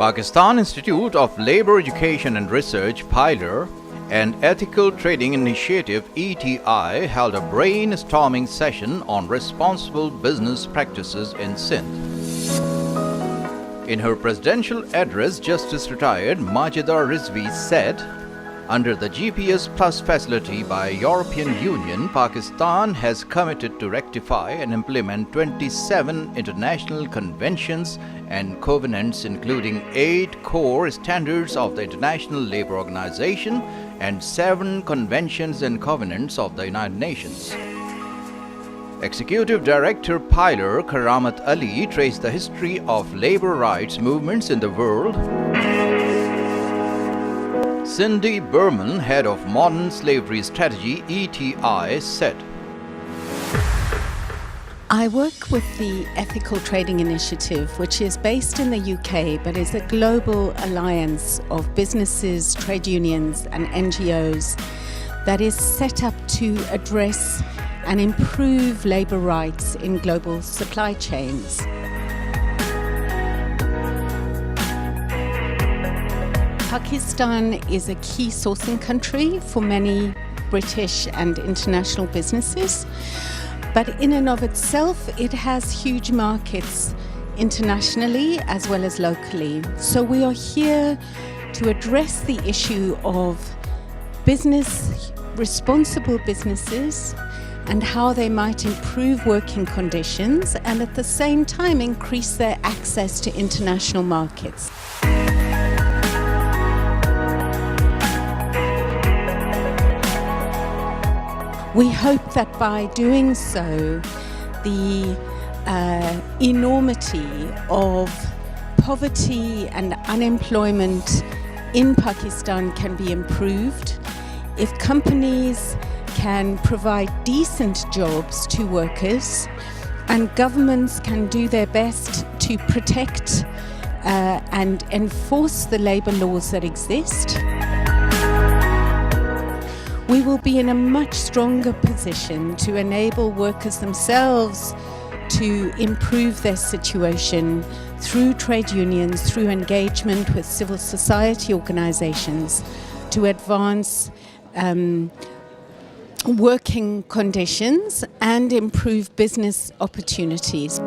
Pakistan Institute of Labour Education and Research, PILER, and Ethical Trading Initiative, ETI, held a brainstorming session on responsible business practices in Sindh. In her presidential address, Justice Retired Majida Razvi said, under the GPS Plus facility by European Union, Pakistan has committed to rectify and implement 27 international conventions and covenants, including 8 core standards of the International Labour Organization and 7 conventions and covenants of the United Nations. Executive Director PILER Karamat Ali traced the history of labour rights movements in the world. Sindhi Berman, head of Modern Slavery Strategy, ETI, said, I work with the Ethical Trading Initiative, which is based in the UK but is a global alliance of businesses, trade unions and NGOs that is set up to address and improve labour rights in global supply chains. Pakistan is a key sourcing country for many British and international businesses, but in and of itself, it has huge markets internationally as well as locally. So we are here to address the issue of responsible businesses and how they might improve working conditions and at the same time increase their access to international markets. We hope that by doing so, the enormity of poverty and unemployment in Pakistan can be improved. If companies can provide decent jobs to workers and governments can do their best to protect and enforce the labour laws that exist, we will be in a much stronger position to enable workers themselves to improve their situation through trade unions, through engagement with civil society organisations to advance working conditions and improve business opportunities.